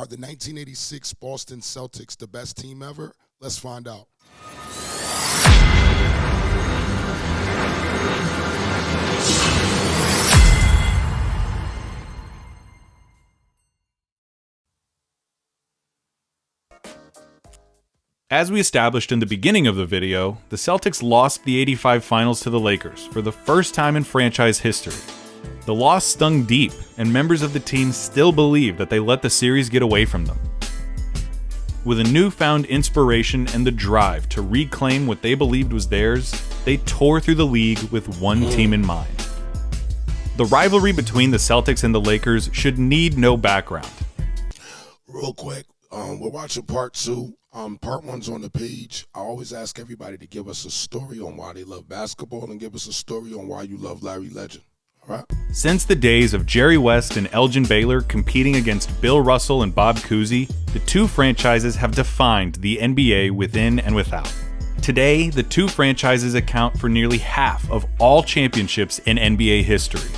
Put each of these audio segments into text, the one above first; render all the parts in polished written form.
Are the 1986 Boston Celtics the best team ever? Let's find out. As we established in the beginning of the video, the Celtics lost the '85 finals to the Lakers for the first time in franchise history. The loss stung deep, and members of the team still believe that they let the series get away from them. With a newfound inspiration and the drive to reclaim what they believed was theirs, they tore through the league with one team in mind. The rivalry between the Celtics and the Lakers should need no background. Real quick, we're watching part 2. Part 1's on the page. I always ask everybody to give us a story on why they love basketball and give us a story on why you love Larry Legend. All right? Since the days of Jerry West and Elgin Baylor competing against Bill Russell and Bob Cousy, the two franchises have defined the NBA within and without. Today, the two franchises account for nearly half of all championships in NBA history.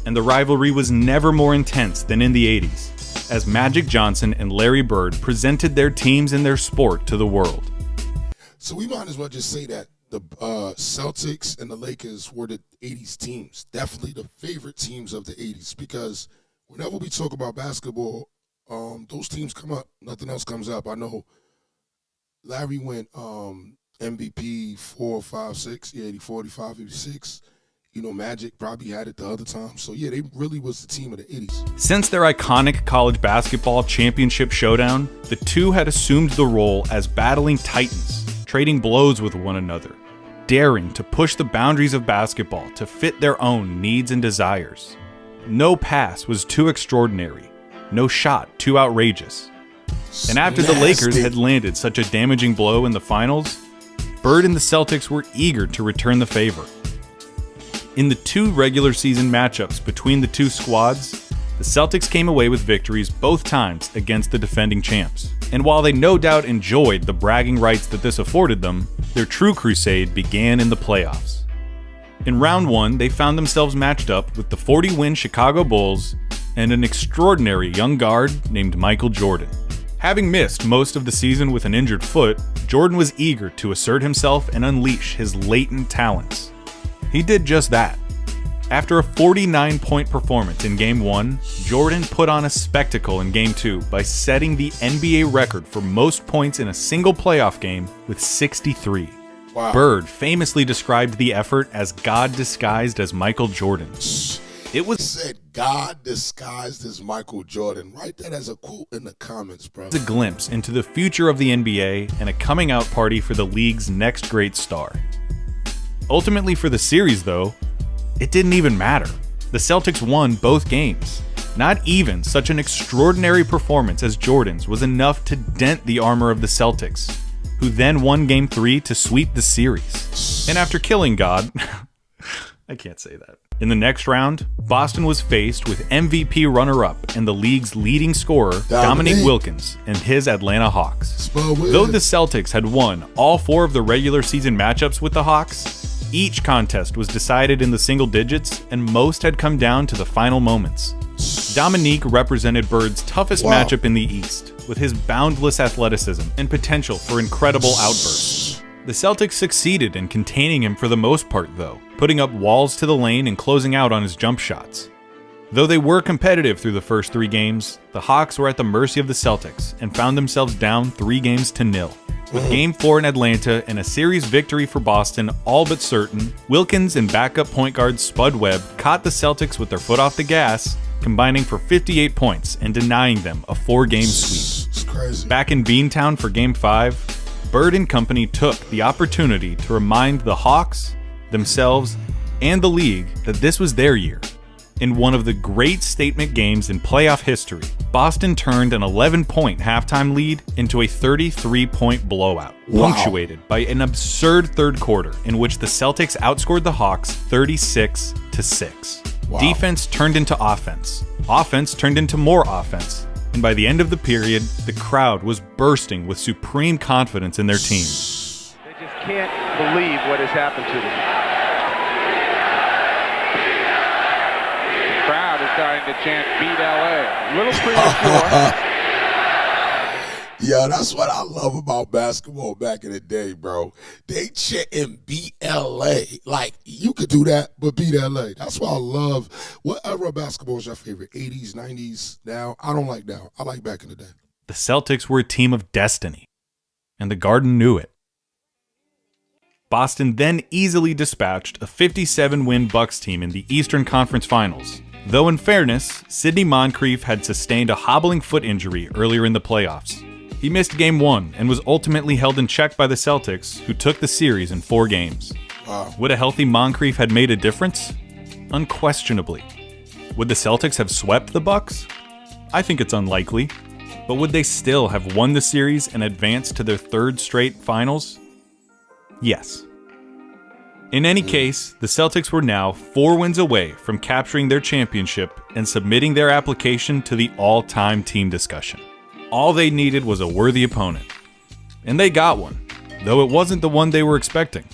And the rivalry was never more intense than in the 80s. As Magic Johnson and Larry Bird presented their teams and their sport to the world. So we might as well just say that the Celtics and the Lakers were the 80s teams. Definitely the favorite teams of the 80s, because whenever we talk about basketball, those teams come up. Nothing else comes up. I know Larry went MVP 4, 5, 6, 80, 45, 56. You know, Magic probably had it the other time. So, yeah, they really was the team of the 80s. Since their iconic college basketball championship showdown, the two had assumed the role as battling titans, trading blows with one another, daring to push the boundaries of basketball to fit their own needs and desires. No pass was too extraordinary, no shot too outrageous. And after the Lakers had landed such a damaging blow in the finals, Bird and the Celtics were eager to return the favor. In the two regular season matchups between the two squads, the Celtics came away with victories both times against the defending champs. And while they no doubt enjoyed the bragging rights that this afforded them, their true crusade began in the playoffs. In round 1, they found themselves matched up with the 40-win Chicago Bulls and an extraordinary young guard named Michael Jordan. Having missed most of the season with an injured foot, Jordan was eager to assert himself and unleash his latent talents. He did just that. After a 49-point performance in Game 1, Jordan put on a spectacle in Game 2 by setting the NBA record for most points in a single playoff game with 63. Wow. Bird famously described the effort as God disguised as Michael Jordan. It was said God disguised as Michael Jordan. Write that as a quote in the comments, bro. a glimpse into the future of the NBA and a coming out party for the league's next great star. Ultimately for the series, though, it didn't even matter. The Celtics won both games. Not even such an extraordinary performance as Jordan's was enough to dent the armor of the Celtics, who then won Game 3 to sweep the series. And after killing God, I can't say that. In the next round, Boston was faced with MVP runner-up and the league's leading scorer, Dominique Wilkins, and his Atlanta Hawks. Though the Celtics had won all 4 of the regular season matchups with the Hawks, each contest was decided in the single digits, and most had come down to the final moments. Dominique represented Bird's toughest matchup in the East, with his boundless athleticism and potential for incredible outbursts. The Celtics succeeded in containing him for the most part, though, putting up walls to the lane and closing out on his jump shots. Though they were competitive through the first 3 games, the Hawks were at the mercy of the Celtics and found themselves down 3-0. With Game 4 in Atlanta and a series victory for Boston all but certain, Wilkins and backup point guard Spud Webb caught the Celtics with their foot off the gas, combining for 58 points and denying them a 4-game sweep. It's crazy. Back in Beantown for Game 5, Bird and company took the opportunity to remind the Hawks, themselves, and the league that this was their year. In one of the great statement games in playoff history, Boston turned an 11-point halftime lead into a 33-point blowout, punctuated by an absurd third quarter in which the Celtics outscored the Hawks 36-6. Defense turned into offense. Offense turned into more offense. And by the end of the period, the crowd was bursting with supreme confidence in their team. They just can't believe what has happened to them. Starting to chant "Beat LA." A little premature. Yeah, that's what I love about basketball back in the day, bro. They chanting BLA. Like, you could do that, but beat LA. That's what I love. What era of basketball is your favorite? 80s, 90s, now? I don't like now. I like back in the day. The Celtics were a team of destiny, and the Garden knew it. Boston then easily dispatched a 57-win Bucks team in the Eastern Conference Finals. Though in fairness, Sidney Moncrief had sustained a hobbling foot injury earlier in the playoffs. He missed Game 1 and was ultimately held in check by the Celtics, who took the series in 4 games. Would a healthy Moncrief have made a difference? Unquestionably. Would the Celtics have swept the Bucks? I think it's unlikely. But would they still have won the series and advanced to their 3rd straight finals? Yes. In any case, the Celtics were now 4 wins away from capturing their championship and submitting their application to the all-time team discussion. All they needed was a worthy opponent. And they got one, though it wasn't the one they were expecting.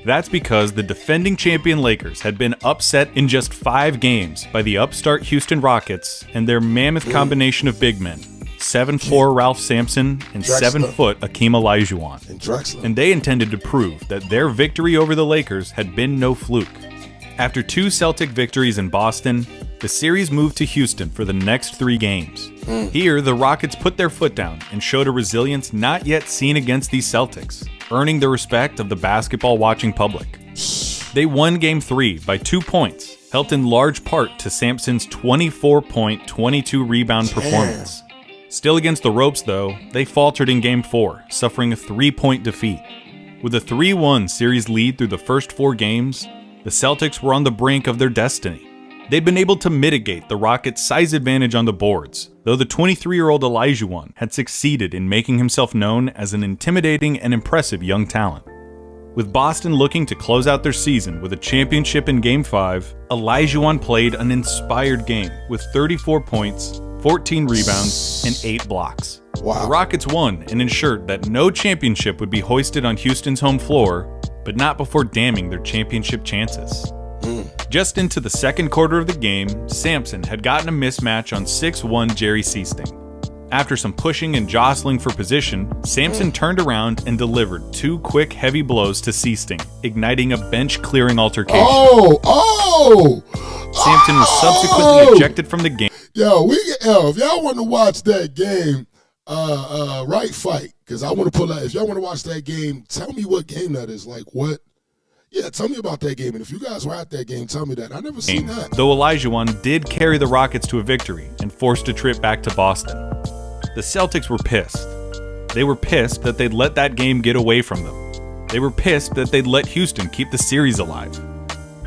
That's because the defending champion Lakers had been upset in just 5 games by the upstart Houston Rockets and their mammoth combination of big men, 7'4" Ralph Sampson and 7-foot Akeem Olajuwon. And they intended to prove that their victory over the Lakers had been no fluke. After 2 Celtic victories in Boston, the series moved to Houston for the next 3 games. Here, the Rockets put their foot down and showed a resilience not yet seen against these Celtics, earning the respect of the basketball-watching public. They won Game 3 by 2 points, helped in large part to Sampson's 24-point, 22-rebound performance. Still against the ropes, though, they faltered in Game 4, suffering a 3-point defeat. With a 3-1 series lead through the first 4 games, the Celtics were on the brink of their destiny. They'd been able to mitigate the Rockets' size advantage on the boards, though the 23-year-old Olajuwon had succeeded in making himself known as an intimidating and impressive young talent. With Boston looking to close out their season with a championship in Game 5, Olajuwon played an inspired game with 34 points, 14 rebounds, and 8 blocks. Wow. The Rockets won and ensured that no championship would be hoisted on Houston's home floor, but not before damning their championship chances. Just into the second quarter of the game, Sampson had gotten a mismatch on 6'1" Jerry Seasting. After some pushing and jostling for position, Sampson turned around and delivered 2 quick, heavy blows to Seasting, igniting a bench-clearing altercation. Sampson was subsequently ejected from the game. If y'all want to watch that game, right fight, because I want to pull out. If y'all want to watch that game, tell me what game that is. Like what? Yeah, tell me about that game. And if you guys were at that game, tell me that. I never seen that. Though Olajuwon did carry the Rockets to a victory and forced a trip back to Boston, the Celtics were pissed. They were pissed that they'd let that game get away from them. They were pissed that they'd let Houston keep the series alive.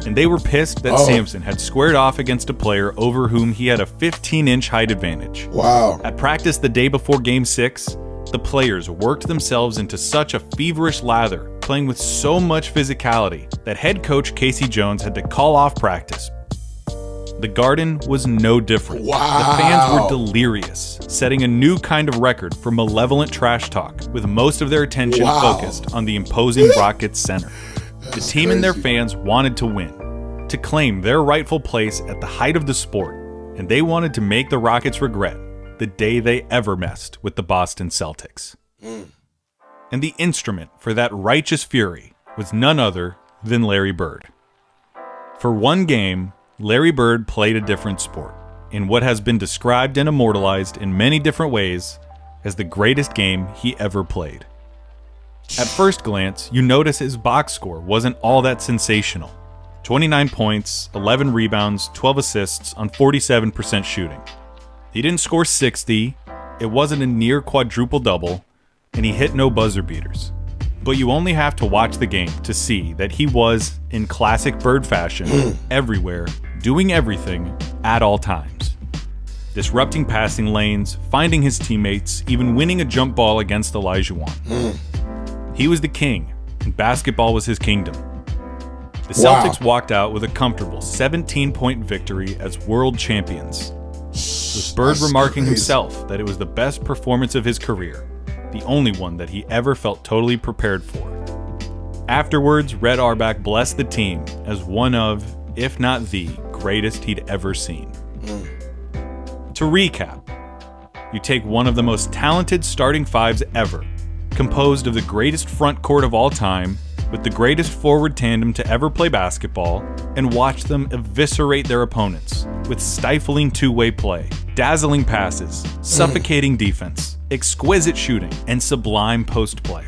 And they were pissed that Sampson had squared off against a player over whom he had a 15-inch height advantage. Wow. At practice the day before Game 6, the players worked themselves into such a feverish lather, playing with so much physicality, that head coach Casey Jones had to call off practice. The Garden was no different. Wow. The fans were delirious, setting a new kind of record for malevolent trash talk, with most of their attention focused on the imposing Rockets center. The team and their fans wanted to win, to claim their rightful place at the height of the sport, and they wanted to make the Rockets regret the day they ever messed with the Boston Celtics. And the instrument for that righteous fury was none other than Larry Bird. For one game, Larry Bird played a different sport, in what has been described and immortalized in many different ways as the greatest game he ever played. At first glance, you notice his box score wasn't all that sensational. 29 points, 11 rebounds, 12 assists on 47% shooting. He didn't score 60, it wasn't a near quadruple-double, and he hit no buzzer beaters. But you only have to watch the game to see that he was, in classic Bird fashion, everywhere, doing everything, at all times. Disrupting passing lanes, finding his teammates, even winning a jump ball against Olajuwon. He was the king, and basketball was his kingdom. The Celtics walked out with a comfortable 17-point victory as world champions, with Bird remarking himself that it was the best performance of his career, the only one that he ever felt totally prepared for. Afterwards, Red Auerbach blessed the team as one of, if not the, greatest he'd ever seen. To recap, You take one of the most talented starting fives ever, composed of the greatest front court of all time, with the greatest forward tandem to ever play basketball, and watch them eviscerate their opponents with stifling two-way play, dazzling passes, suffocating defense, exquisite shooting, and sublime post-play.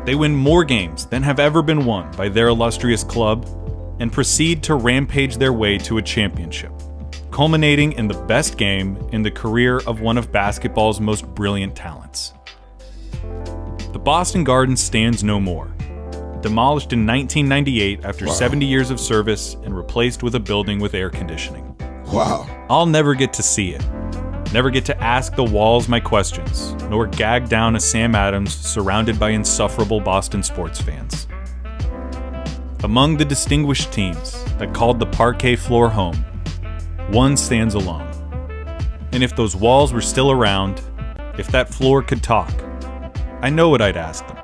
They win more games than have ever been won by their illustrious club and proceed to rampage their way to a championship, culminating in the best game in the career of one of basketball's most brilliant talents. The Boston Garden stands no more. Demolished in 1998 after 70 years of service and replaced with a building with air conditioning. Wow. I'll never get to see it. Never get to ask the walls my questions, nor gag down a Sam Adams surrounded by insufferable Boston sports fans. Among the distinguished teams that called the parquet floor home, one stands alone. And if those walls were still around, if that floor could talk, I know what I'd ask them.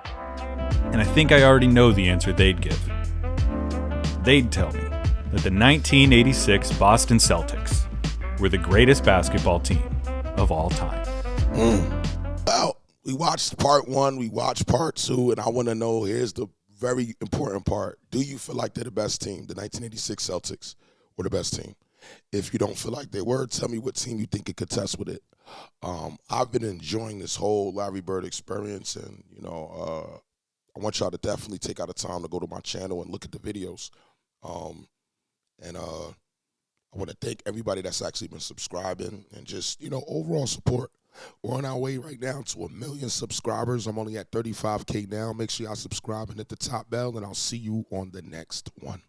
And I think I already know the answer they'd give. They'd tell me that the 1986 Boston Celtics were the greatest basketball team of all time. Well, we watched part 1, we watched part 2, and I want to know, here's the very important part. Do you feel like they're the best team? The 1986 Celtics were the best team. If you don't feel like they were, tell me what team you think could contest with it. I've been enjoying this whole Larry Bird experience, and, I want y'all to definitely take out the time to go to my channel and look at the videos. I want to thank everybody that's actually been subscribing and just, overall support. We're on our way right now to 1 million subscribers. I'm only at 35K now. Make sure y'all subscribe and hit the top bell, and I'll see you on the next one.